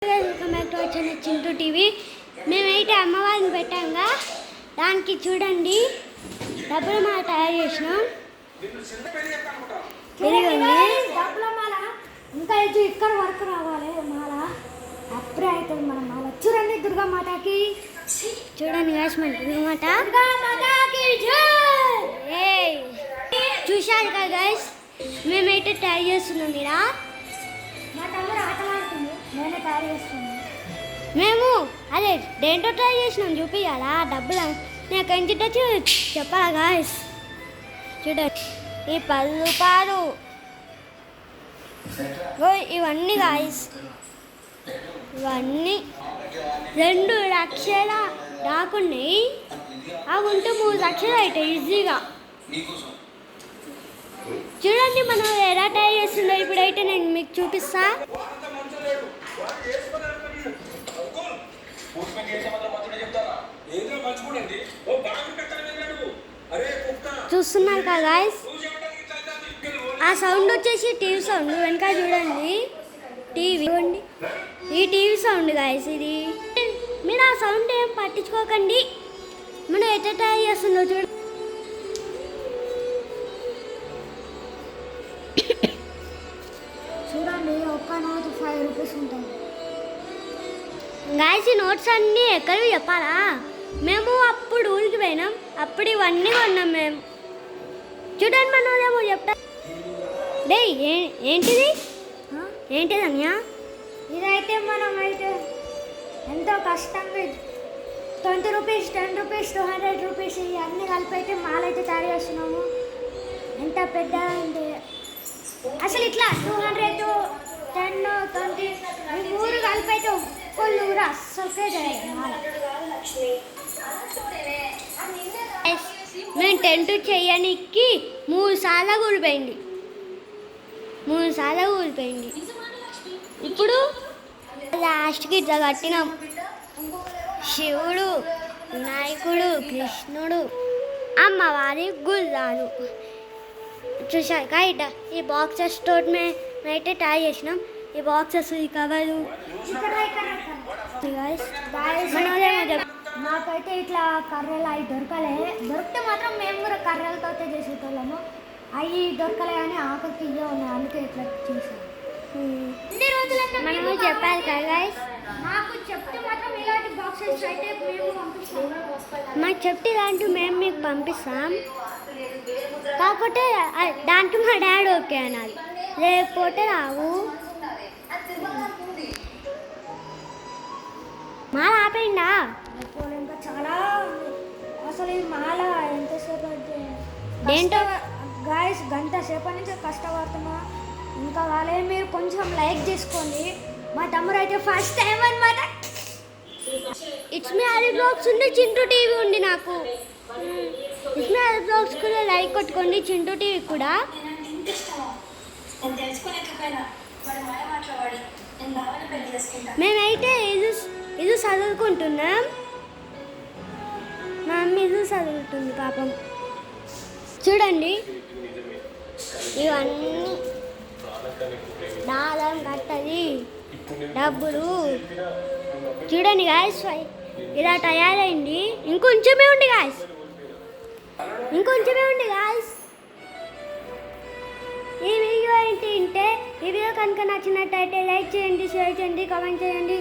Welcome back to our channel Chintu TV. మేమైతే అమ్మవారిని పెట్టాంగా దానికి చూడండి డబ్బుల మాల తయారు చేసినాం. డబ్బుల మాల ఇంకా ఇక్కడ వరకు రావాలి మాల, అప్పుడే అవుతుంది మన మాల. చూడండి దుర్గామాతకి, చూడండి మన దుర్గామాతకి చూశారు కదా గైస్, మేమైతే తయారు చేస్తున్నాం. ఇక్కడ మా తమ్ముడు ఆటలాడుతుంది, నేనే తయారు చేస్తున్నాను. మేము అదే దేంతో ట్రై చేసినాం చూపించాలా, డబ్బులు నేను కంచి చెప్పాలా గాయస్. చూడండి ఈ 10 రూపాయలు ఇవన్నీ గాయస్, ఇవన్నీ 2 లక్షల దాకున్నాయి. అవి ఉంటే 3 లక్షలు అవుతాయి ఈజీగా. చూడండి మనం ఎలా ట్రై చేస్తుందో ఇప్పుడైతే నేను మీకు చూపిస్తా. చూస్తున్నారు కదా గాయస్, ఆ సౌండ్ వచ్చేసి టీవీ సౌండ్. వెనక చూడండి టీవీ, ఈ టీవీ సౌండ్ గాయస్. ఇది మీరు ఆ సౌండ్ ఏం పట్టించుకోకండి, మనం ఎట్లా ట్రై చేస్తుందో చూడండి. చూడండి ఒక్క నోట్ 5 రూపీస్ ఉంటుంది గాయస్. ఈ నోట్స్ అన్నీ ఎక్కడివి చెప్పాలా, మేము అప్పుడు ఊరికి పోయినాం, అప్పుడు ఇవన్నీ కొన్నాం మేము. చూడండి మనోదేమో చెప్తా. డే ఏంటిది అన్యా? ఇదైతే మనం అయితే ఎంతో కష్టంగా 20 రూపీస్, 10 రూపీస్, 200 రూపీస్ ఇవన్నీ కలిపి అయితే మాల అయితే తయారు చేస్తున్నాము. ఎంత పెద్ద అంటే అసలు ఇట్లా 200, 10, 20 ఈ 3 కలిపి అయితే ఒక్కళ్ళు కూడా అస్సలకే చేయాలి మాల. మేము టెంట్ చేయడానికి 3 సార్లు కూలిపోయింది. ఇప్పుడు లాస్ట్కి ఇట్లా కట్టినాం. శివుడు, వినాయకుడు, కృష్ణుడు, అమ్మవారి గుర్రాలు చూసాక ఇట్లా ఈ బాక్సెస్ తోటి మేమైతే ట్రై చేసినాం. ఈ బాక్సెస్, ఈ కవర్లు నాకైతే ఇట్లా కర్రలు అవి దొరికితే మాత్రం మేము కూడా కర్రలతో చేసేటోళ్ళము. అవి దొరకలే కానీ ఆకలికి ఇవే ఉన్నాయి, అందుకే ఇట్లా చేసాము. మనము చెప్పాలి కదా గైస్, నాకు చెప్తే మాత్రం ఇలాంటి బాక్సెస్ అయితే మేము పంపిస్తాం. మాకు చెప్తే ఇలాంటివి మేము మీకు పంపిస్తాం. కాకపోతే దానికి మా డాడీ ఓకే అనాలి, లేకపోతే రావు. మాల ఆపేయండా? ఇంకా చాలా అసలు ఈ మాల ఎంతసేపు అయితే ఏంటో గాయస్, గంట సేపటి నుంచి కష్టపడుతున్నా. ఇంకా వాళ్ళే మీరు కొంచెం లైక్ చేసుకోండి. మా తమ్ముడు అయితే ఫస్ట్ టైం అనమాట. ఇట్స్ మీ ఆరి బ్లాగ్స్ ఉండి చింటూ టీవీ ఉంది నాకు. ఇట్స్ మీ ఆరి బ్లాగ్స్ కూడా లైక్ కొట్టుకోండి, చింటూ టీవీ కూడా. మేమైతే ఇది చదువుకుంటున్నాం. మా అమ్మ ఇది చదువుతుంది పాపం. చూడండి ఇవన్నీ దాదాం కట్టది డబ్బులు. చూడండి గాయస్, ఇలా తయారైంది. ఇంకొంచెమే ఉంది గాయస్. ఈ వీడియో ఏంటి అంటే, ఈ వీడియో కనుక నచ్చినట్టయితే లైక్ చేయండి, షేర్ చేయండి, కామెంట్ చేయండి.